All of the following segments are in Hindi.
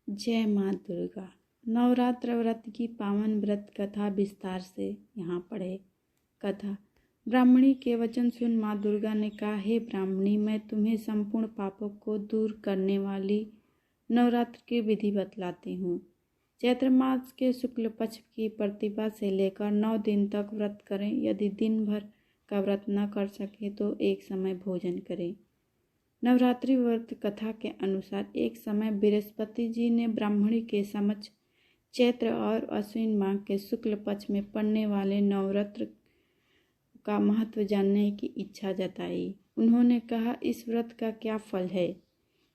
जय माँ दुर्गा। नवरात्र व्रत की पावन व्रत कथा विस्तार से यहाँ पढ़े। कथा। ब्राह्मणी के वचन सुन माँ दुर्गा ने कहा, हे ब्राह्मणी, मैं तुम्हें संपूर्ण पापों को दूर करने वाली नवरात्र की विधि बतलाती हूँ। चैत्र मास के शुक्ल पक्ष की प्रतिभा से लेकर 9 दिन तक व्रत करें। यदि दिन भर का व्रत न कर सके तो एक समय भोजन करें। नवरात्रि व्रत कथा के अनुसार एक समय बृहस्पति जी ने ब्राह्मणी के समक्ष चैत्र और अश्विन माह के शुक्ल पक्ष में पड़ने वाले नवरात्र का महत्व जानने की इच्छा जताई। उन्होंने कहा, इस व्रत का क्या फल है,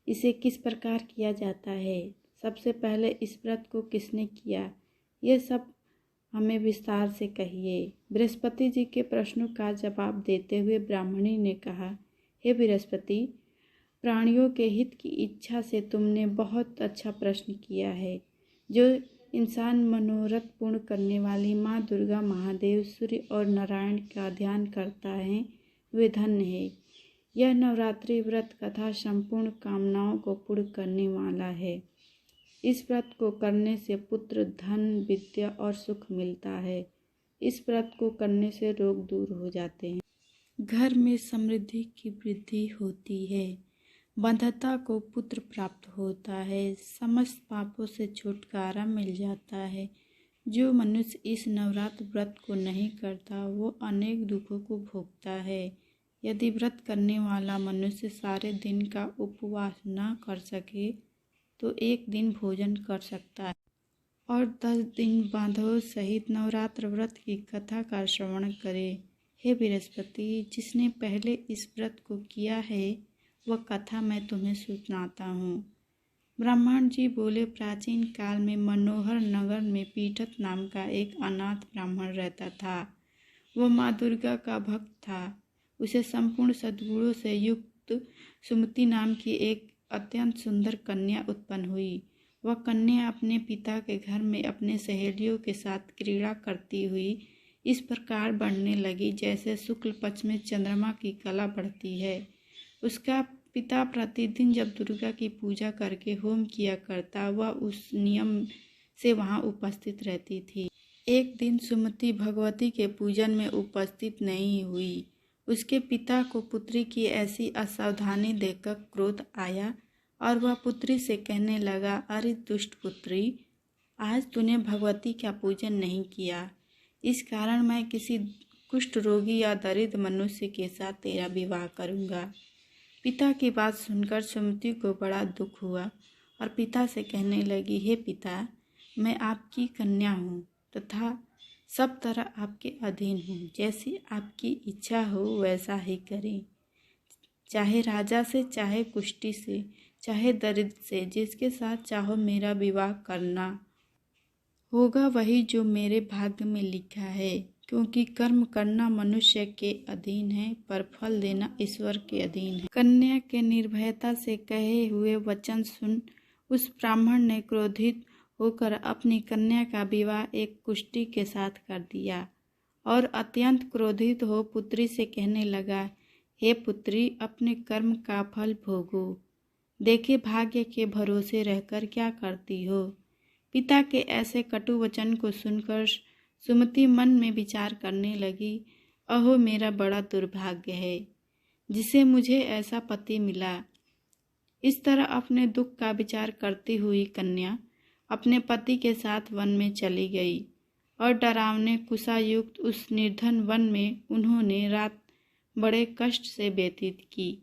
इसे किस प्रकार किया जाता है, सबसे पहले इस व्रत को किसने किया, ये सब हमें विस्तार से कहिए। बृहस्पति जी के प्रश्नों का जवाब देते हुए ब्राह्मणी ने कहा, हे बृहस्पति, प्राणियों के हित की इच्छा से तुमने बहुत अच्छा प्रश्न किया है। जो इंसान मनोरथ पूर्ण करने वाली माँ दुर्गा, महादेव, सूर्य और नारायण का ध्यान करता है वे धन्य है। यह नवरात्रि व्रत कथा संपूर्ण कामनाओं को पूर्ण करने वाला है। इस व्रत को करने से पुत्र, धन, विद्या और सुख मिलता है। इस व्रत को करने से रोग दूर हो जाते हैं, घर में समृद्धि की वृद्धि होती है, बंधुता को पुत्र प्राप्त होता है, समस्त पापों से छुटकारा मिल जाता है। जो मनुष्य इस नवरात्र व्रत को नहीं करता वो अनेक दुखों को भोगता है। यदि व्रत करने वाला मनुष्य सारे दिन का उपवास न कर सके तो एक दिन भोजन कर सकता है और 10 दिन बांधवों सहित नवरात्र व्रत की कथा का श्रवण करे। हे बृहस्पति, जिसने पहले इस व्रत को किया है वह कथा मैं तुम्हें सुनाता हूँ। ब्राह्मण जी बोले, प्राचीन काल में मनोहर नगर में पीठत नाम का एक अनाथ ब्राह्मण रहता था। वह माँ दुर्गा का भक्त था। उसे संपूर्ण सद्गुणों से युक्त सुमति नाम की एक अत्यंत सुंदर कन्या उत्पन्न हुई। वह कन्या अपने पिता के घर में अपने सहेलियों के साथ क्रीड़ा करती हुई इस प्रकार बढ़ने लगी जैसे शुक्ल पक्ष में चंद्रमा की कला बढ़ती है। उसका पिता प्रतिदिन जब दुर्गा की पूजा करके होम किया करता वह उस नियम से वहां उपस्थित रहती थी। एक दिन सुमति भगवती के पूजन में उपस्थित नहीं हुई। उसके पिता को पुत्री की ऐसी असावधानी देखकर क्रोध आया और वह पुत्री से कहने लगा, अरे दुष्ट पुत्री, आज तूने भगवती का पूजन नहीं किया, इस कारण मैं किसी कुष्ठ रोगी या दरिद्र मनुष्य के साथ तेरा विवाह करूँगा। पिता की बात सुनकर सुमति को बड़ा दुख हुआ और पिता से कहने लगी, हे पिता, मैं आपकी कन्या हूँ तथा सब तरह आपके अधीन हूँ। जैसी आपकी इच्छा हो वैसा ही करें, चाहे राजा से, चाहे कुष्ठी से, चाहे दरिद्र से, जिसके साथ चाहो मेरा विवाह करना होगा वही जो मेरे भाग्य में लिखा है। क्योंकि कर्म करना मनुष्य के अधीन है पर फल देना ईश्वर के अधीन है। कन्या के निर्भयता से कहे हुए वचन सुन उस ब्राह्मण ने क्रोधित होकर अपनी कन्या का विवाह एक कुष्ठी के साथ कर दिया और अत्यंत क्रोधित हो पुत्री से कहने लगा, हे पुत्री, अपने कर्म का फल भोगो, देखे भाग्य के भरोसे रहकर क्या करती हो। पिता के ऐसे कटु वचन को सुनकर सुमति मन में विचार करने लगी, अहो मेरा बड़ा दुर्भाग्य है जिसे मुझे ऐसा पति मिला। इस तरह अपने दुख का विचार करती हुई कन्या अपने पति के साथ वन में चली गई और डरावने कुशायुक्त उस निर्धन वन में उन्होंने रात बड़े कष्ट से व्यतीत की।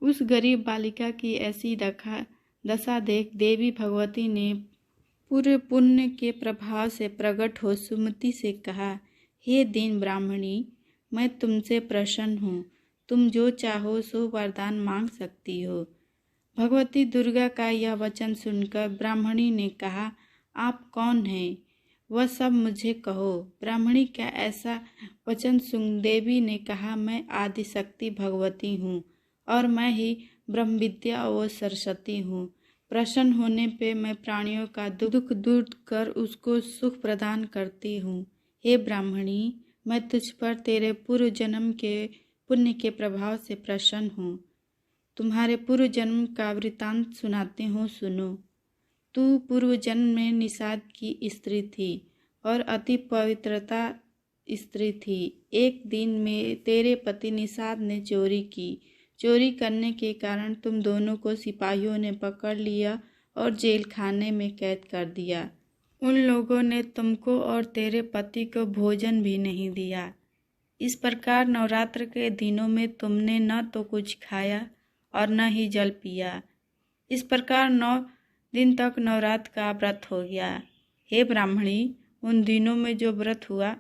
उस गरीब बालिका की ऐसी दशा देख देवी भगवती ने पूरे पुण्य के प्रभाव से प्रकट हो सुमति से कहा, हे दीन ब्राह्मणी, मैं तुमसे प्रसन्न हूँ, तुम जो चाहो सो वरदान मांग सकती हो। भगवती दुर्गा का यह वचन सुनकर ब्राह्मणी ने कहा, आप कौन हैं, वह सब मुझे कहो। ब्राह्मणी का ऐसा वचन सुन देवी ने कहा, मैं आदिशक्ति भगवती हूँ और मैं ही ब्रह्म विद्या और सरस्वती हूँ। प्रसन्न होने पे मैं प्राणियों का दुख दूर कर उसको सुख प्रदान करती हूँ। हे ब्राह्मणी, मैं तुझ पर तेरे पूर्व जन्म के पुण्य के प्रभाव से प्रसन्न हूँ। तुम्हारे पूर्व जन्म का वृतांत सुनाती हूँ, सुनो। तू पूर्व जन्म में निषाद की स्त्री थी और अति पवित्रता स्त्री थी। एक दिन में तेरे पति निषाद ने चोरी की। चोरी करने के कारण तुम दोनों को सिपाहियों ने पकड़ लिया और जेल खाने में कैद कर दिया। उन लोगों ने तुमको और तेरे पति को भोजन भी नहीं दिया। इस प्रकार नवरात्र के दिनों में तुमने न तो कुछ खाया और न ही जल पिया। इस प्रकार 9 दिन तक नवरात्र का व्रत हो गया। हे ब्राह्मणी, उन दिनों में जो व्रत हुआ,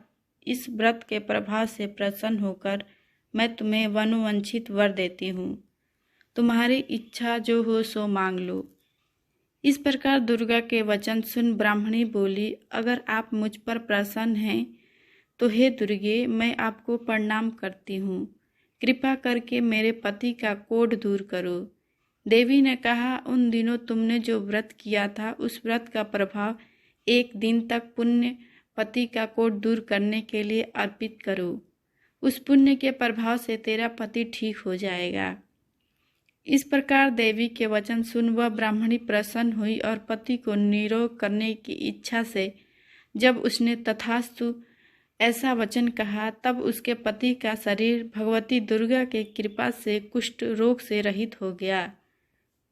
इस व्रत के प्रभाव से प्रसन्न होकर मैं तुम्हें वनुवंशित वर देती हूँ। तुम्हारी इच्छा जो हो सो मांग लो। इस प्रकार दुर्गा के वचन सुन ब्राह्मणी बोली, अगर आप मुझ पर प्रसन्न हैं तो हे दुर्गे, मैं आपको प्रणाम करती हूँ। कृपा करके मेरे पति का कोढ़ दूर करो। देवी ने कहा, उन दिनों तुमने जो व्रत किया था, उस व्रत का प्रभाव 1 दिन तक पुण्य पति का कोढ़ दूर करने के लिए अर्पित करो। उस पुण्य के प्रभाव से तेरा पति ठीक हो जाएगा। इस प्रकार देवी के वचन सुन वह ब्राह्मणी प्रसन्न हुई और पति को निरोग करने की इच्छा से जब उसने तथास्तु ऐसा वचन कहा, तब उसके पति का शरीर भगवती दुर्गा के कृपा से कुष्ठ रोग से रहित हो गया।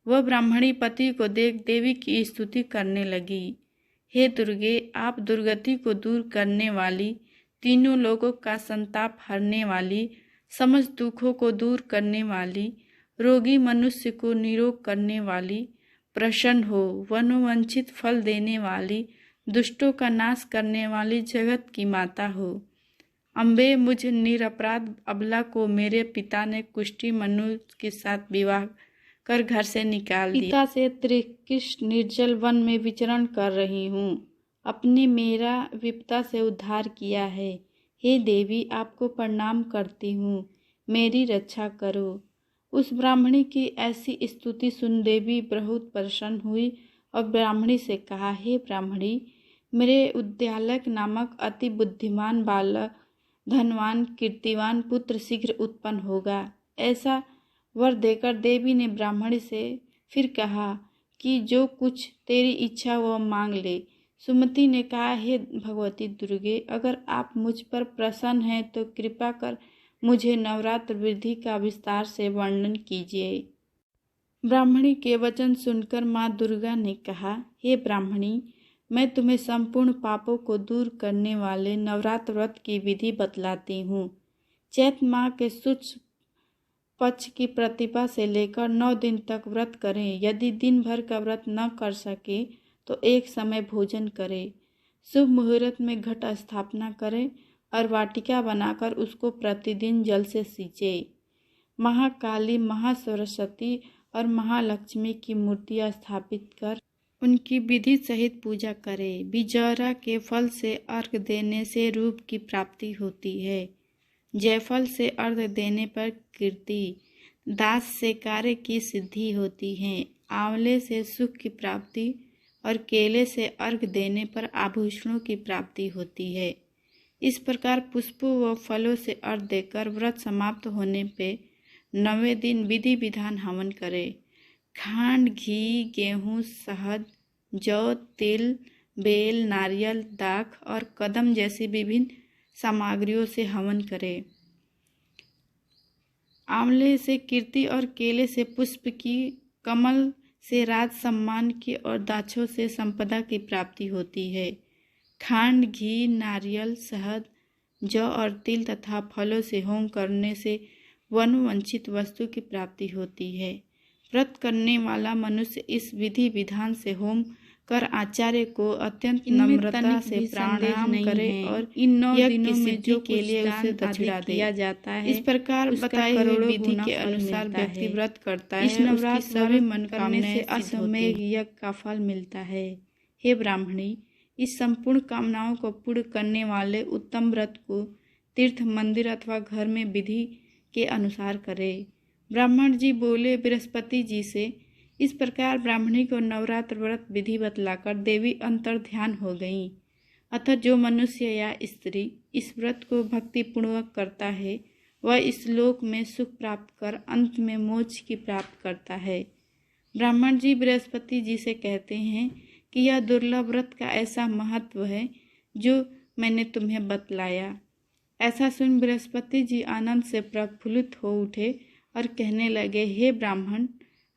वह ब्राह्मणी पति को देख देवी की स्तुति करने लगी। हे दुर्गे, आप दुर्गति को दूर करने वाली, तीनों लोगों का संताप हरने वाली, समस्त दुखों को दूर करने वाली, रोगी मनुष्य को निरोग करने वाली, प्रसन्न हो, वनुवंशित फल देने वाली, दुष्टों का नाश करने वाली जगत की माता हो। अम्बे, मुझ निरपराध अबला को मेरे पिता ने कुष्ठी मनुष्य के साथ विवाह कर घर से निकाल दिया। पिता से त्रिकृष्ण निर्जल वन में विचरण कर रही हूँ। अपने मेरा विपदा से उद्धार किया है। हे देवी, आपको प्रणाम करती हूँ, मेरी रक्षा करो। उस ब्राह्मणी की ऐसी स्तुति सुन देवी बहुत प्रसन्न हुई और ब्राह्मणी से कहा, हे ब्राह्मणी, मेरे उद्यालक नामक अति बुद्धिमान बालक, धनवान, कीर्तिवान पुत्र शीघ्र उत्पन्न होगा। ऐसा वर देकर देवी ने ब्राह्मणी से फिर कहा कि जो कुछ तेरी इच्छा वह मांग ले। सुमति ने कहा, हे भगवती दुर्गे, अगर आप मुझ पर प्रसन्न हैं तो कृपा कर मुझे नवरात्र विधि का विस्तार से वर्णन कीजिए। ब्राह्मणी के वचन सुनकर माँ दुर्गा ने कहा, हे ब्राह्मणी, मैं तुम्हें संपूर्ण पापों को दूर करने वाले नवरात्र व्रत की विधि बतलाती हूँ। चैत्र माह के शुक्ल पक्ष की प्रतिपदा से लेकर 9 दिन तक व्रत करें। यदि दिन भर का व्रत न कर सके तो एक समय भोजन करें। शुभ मुहूर्त में घट स्थापना करें और वाटिका बनाकर उसको प्रतिदिन जल से सींचे। महाकाली, महासरस्वती और महालक्ष्मी की मूर्तियाँ स्थापित कर उनकी विधि सहित पूजा करें। बिजौरा के फल से अर्घ देने से रूप की प्राप्ति होती है। जयफल से अर्घ देने पर कीर्ति, दास से कार्य की सिद्धि होती है। आंवले से सुख की प्राप्ति और केले से अर्घ देने पर आभूषणों की प्राप्ति होती है। इस प्रकार पुष्पों व फलों से अर्घ देकर व्रत समाप्त होने पे 9वें दिन विधि विधान हवन करें। खांड, घी, गेहूँ, शहद, जौ, तिल, बेल, नारियल, दाख और कदम जैसी विभिन्न सामग्रियों से हवन करें। आंवले से कीर्ति और केले से पुष्प की, कमल से राज सम्मान की और दाक्षों से संपदा की प्राप्ति होती है। खांड, घी, नारियल, शहद, जौ और तिल तथा फलों से होम करने से वनुवंशित वस्तु की प्राप्ति होती है। व्रत करने वाला मनुष्य इस विधि विधान से होम कर आचार्य को अत्यंत नम्रता से प्रणाम करे और इन 9 दिनों में जो के लिए उसे दक्षिणा दिया जाता है। इस प्रकार बताई हुई विधि के अनुसार व्यक्ति व्रत करता है, इस नवरात्र सभी मनोकामनाएं से अश्वमेध यज्ञ का फल मिलता है। हे ब्राह्मणी, इस संपूर्ण कामनाओं को पूर्ण करने वाले उत्तम व्रत को तीर्थ, मंदिर अथवा घर में विधि के अनुसार करे। ब्राह्मण जी बोले बृहस्पति जी से, इस प्रकार ब्राह्मणी को नवरात्र व्रत विधि बतलाकर देवी अंतर ध्यान हो गईं। अतः जो मनुष्य या स्त्री इस व्रत को भक्तिपूर्वक करता है वह इस लोक में सुख प्राप्त कर अंत में मोक्ष की प्राप्त करता है। ब्राह्मण जी बृहस्पति जी से कहते हैं, कि यह दुर्लभ व्रत का ऐसा महत्व है जो मैंने तुम्हें बतलाया। ऐसा सुन बृहस्पति जी आनंद से प्रफुल्लित हो उठे और कहने लगे, हे ब्राह्मण,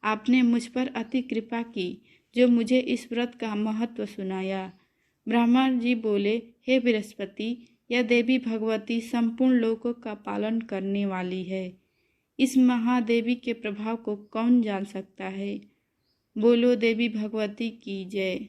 आपने मुझ पर अति कृपा की जो मुझे इस व्रत का महत्व सुनाया। ब्राह्मण जी बोले, हे बृहस्पति, यह देवी भगवती संपूर्ण लोकों का पालन करने वाली है। इस महादेवी के प्रभाव को कौन जान सकता है। बोलो देवी भगवती की जय।